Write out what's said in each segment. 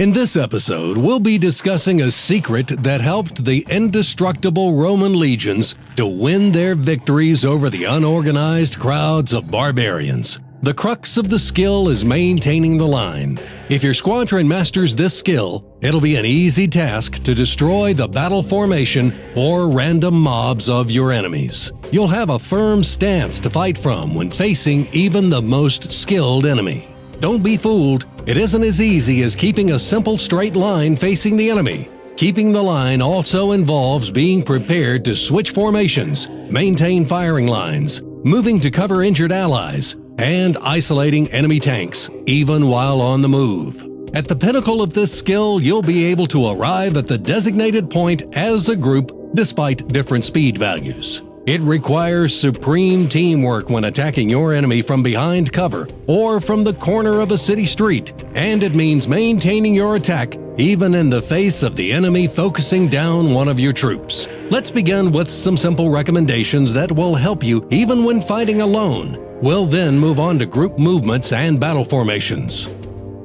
In this episode, we'll be discussing a secret that helped the indestructible Roman legions to win their victories over the unorganized crowds of barbarians. The crux of the skill is maintaining the line. If your squadron masters this skill, it'll be an easy task to destroy the battle formation or random mobs of your enemies. You'll have a firm stance to fight from when facing even the most skilled enemy. Don't be fooled. It isn't as easy as keeping a simple straight line facing the enemy. Keeping the line also involves being prepared to switch formations, maintain firing lines, moving to cover injured allies, and isolating enemy tanks, even while on the move. At the pinnacle of this skill, you'll be able to arrive at the designated point as a group despite different speed values. It requires supreme teamwork when attacking your enemy from behind cover or from the corner of a city street, and it means maintaining your attack even in the face of the enemy focusing down one of your troops. Let's begin with some simple recommendations that will help you even when fighting alone. We'll then move on to group movements and battle formations.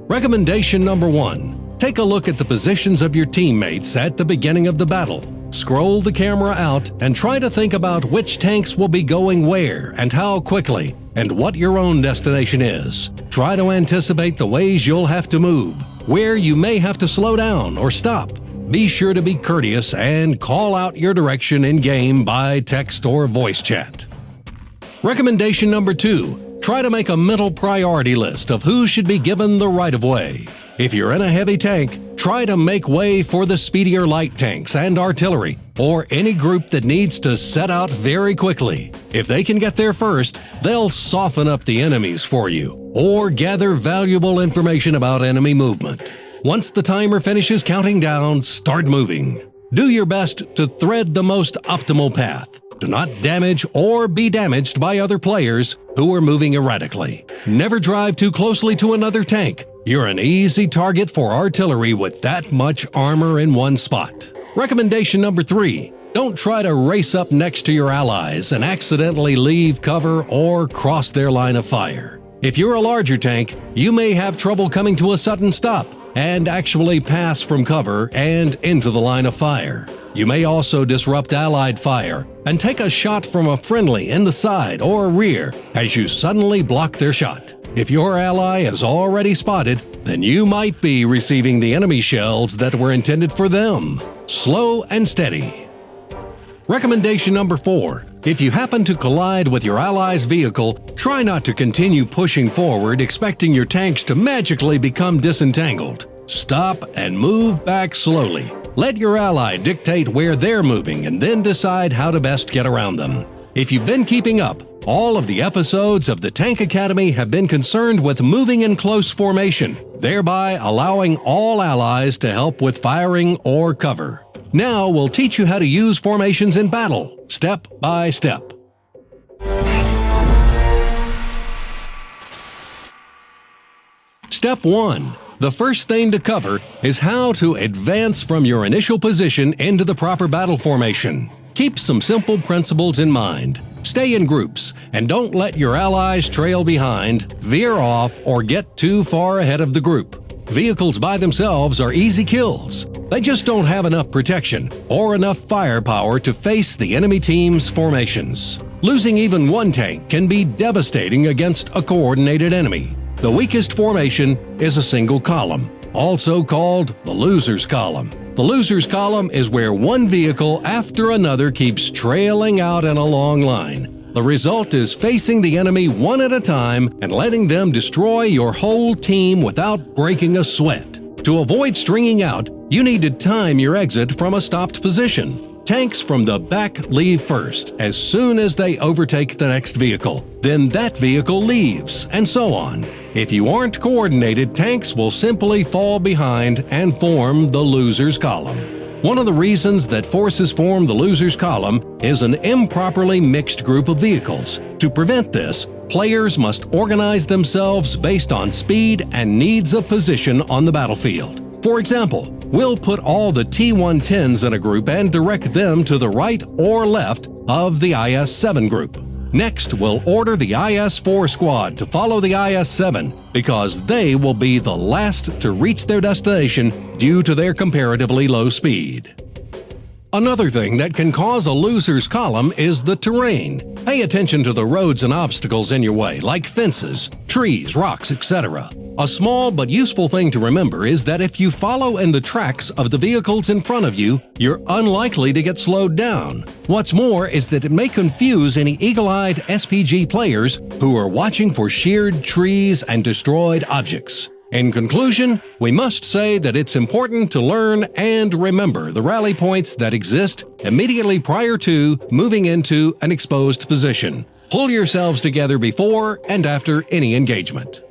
Recommendation number 1. Take a look at the positions of your teammates at the beginning of the battle. Scroll the camera out and try to think about which tanks will be going where and how quickly, and what your own destination is. Try to anticipate the ways you'll have to move, where you may have to slow down or stop. Be sure to be courteous and call out your direction in-game by text or voice chat. Recommendation number 2. Try to make a mental priority list of who should be given the right-of-way. If you're in a heavy tank, try to make way for the speedier light tanks and artillery, or any group that needs to set out very quickly. If they can get there first, they'll soften up the enemies for you, or gather valuable information about enemy movement. Once the timer finishes counting down, start moving. Do your best to thread the most optimal path. Do not damage or be damaged by other players who are moving erratically. Never drive too closely to another tank. You're an easy target for artillery with that much armor in one spot. Recommendation number 3. Don't try to race up next to your allies and accidentally leave cover or cross their line of fire. If you're a larger tank, you may have trouble coming to a sudden stop and actually pass from cover and into the line of fire. You may also disrupt allied fire and take a shot from a friendly in the side or rear as you suddenly block their shot. If your ally is already spotted, then you might be receiving the enemy shells that were intended for them. Slow and steady. Recommendation number 4. If you happen to collide with your ally's vehicle, try not to continue pushing forward expecting your tanks to magically become disentangled. Stop and move back slowly. Let your ally dictate where they're moving and then decide how to best get around them. If you've been keeping up, all of the episodes of the Tank Academy have been concerned with moving in close formation, thereby allowing all allies to help with firing or cover. Now we'll teach you how to use formations in battle, step by step. Step 1. The first thing to cover is how to advance from your initial position into the proper battle formation. Keep some simple principles in mind. Stay in groups, and don't let your allies trail behind, veer off, or get too far ahead of the group. Vehicles by themselves are easy kills. They just don't have enough protection or enough firepower to face the enemy team's formations. Losing even one tank can be devastating against a coordinated enemy. The weakest formation is a single column, also called the loser's column. The loser's column is where one vehicle after another keeps trailing out in a long line. The result is facing the enemy one at a time and letting them destroy your whole team without breaking a sweat. To avoid stringing out, you need to time your exit from a stopped position. Tanks from the back leave first as soon as they overtake the next vehicle. Then that vehicle leaves, and so on. If you aren't coordinated, tanks will simply fall behind and form the loser's column. One of the reasons that forces form the loser's column is an improperly mixed group of vehicles. To prevent this, players must organize themselves based on speed and needs of position on the battlefield. For example, we'll put all the T-110s in a group and direct them to the right or left of the IS-7 group. Next, we'll order the IS-4 squad to follow the IS-7 because they will be the last to reach their destination due to their comparatively low speed. Another thing that can cause a loser's column is the terrain. Pay attention to the roads and obstacles in your way, like fences, trees, rocks, etc. A small but useful thing to remember is that if you follow in the tracks of the vehicles in front of you, you're unlikely to get slowed down. What's more is that it may confuse any eagle-eyed SPG players who are watching for sheared trees and destroyed objects. In conclusion, we must say that it's important to learn and remember the rally points that exist immediately prior to moving into an exposed position. Pull yourselves together before and after any engagement.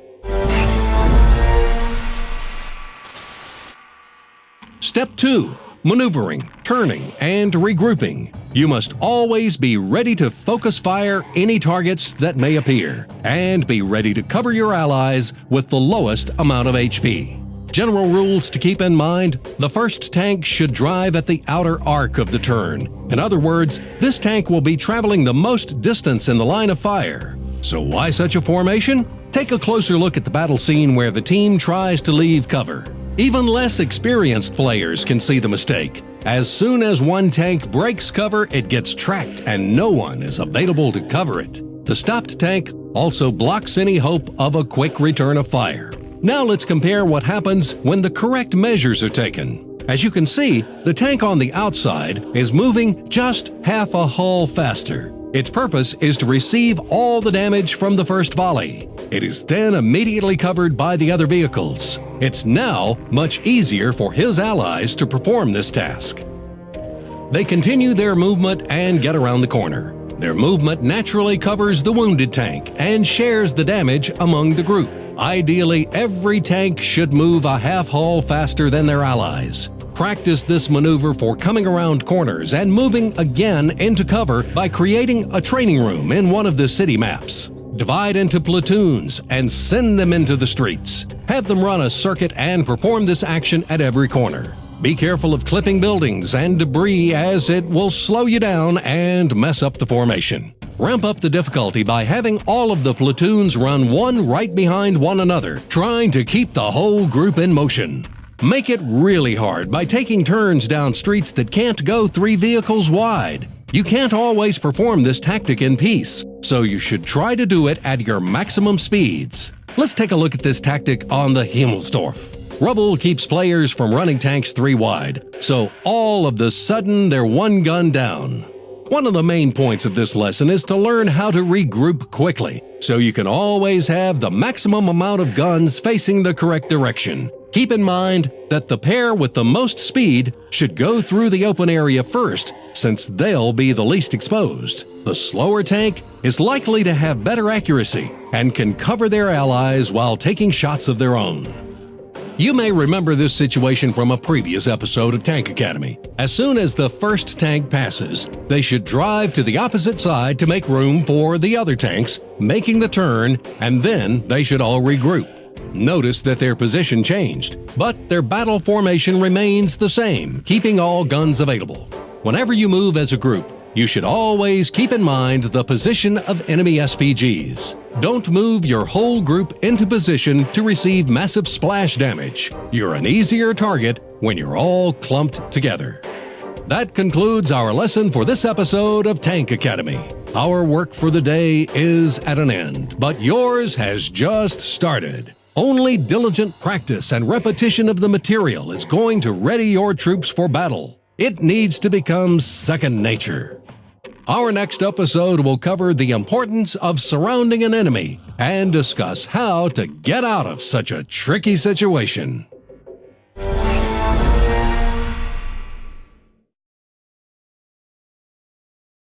Step 2. Maneuvering, turning, and regrouping. You must always be ready to focus fire any targets that may appear, and be ready to cover your allies with the lowest amount of HP. General rules to keep in mind: the first tank should drive at the outer arc of the turn. In other words, this tank will be traveling the most distance in the line of fire. So why such a formation? Take a closer look at the battle scene where the team tries to leave cover. Even less experienced players can see the mistake. As soon as one tank breaks cover, it gets tracked and no one is available to cover it. The stopped tank also blocks any hope of a quick return of fire. Now let's compare what happens when the correct measures are taken. As you can see, the tank on the outside is moving just half a hull faster. Its purpose is to receive all the damage from the first volley. It is then immediately covered by the other vehicles. It's now much easier for his allies to perform this task. They continue their movement and get around the corner. Their movement naturally covers the wounded tank and shares the damage among the group. Ideally, every tank should move a half hull faster than their allies. Practice this maneuver for coming around corners and moving again into cover by creating a training room in one of the city maps. Divide into platoons and send them into the streets. Have them run a circuit and perform this action at every corner. Be careful of clipping buildings and debris, as it will slow you down and mess up the formation. Ramp up the difficulty by having all of the platoons run one right behind one another, trying to keep the whole group in motion. Make it really hard by taking turns down streets that can't go 3 vehicles wide. You can't always perform this tactic in peace, so you should try to do it at your maximum speeds. Let's take a look at this tactic on the Himmelsdorf. Rubble keeps players from running tanks 3 wide, so all of the sudden they're one gun down. One of the main points of this lesson is to learn how to regroup quickly, so you can always have the maximum amount of guns facing the correct direction. Keep in mind that the pair with the most speed should go through the open area first, since they'll be the least exposed. The slower tank is likely to have better accuracy and can cover their allies while taking shots of their own. You may remember this situation from a previous episode of Tank Academy. As soon as the first tank passes, they should drive to the opposite side to make room for the other tanks, making the turn, and then they should all regroup. Notice that their position changed, but their battle formation remains the same, keeping all guns available. Whenever you move as a group, you should always keep in mind the position of enemy SPGs. Don't move your whole group into position to receive massive splash damage. You're an easier target when you're all clumped together. That concludes our lesson for this episode of Tank Academy. Our work for the day is at an end, but yours has just started. Only diligent practice and repetition of the material is going to ready your troops for battle. It needs to become second nature. Our next episode will cover the importance of surrounding an enemy and discuss how to get out of such a tricky situation.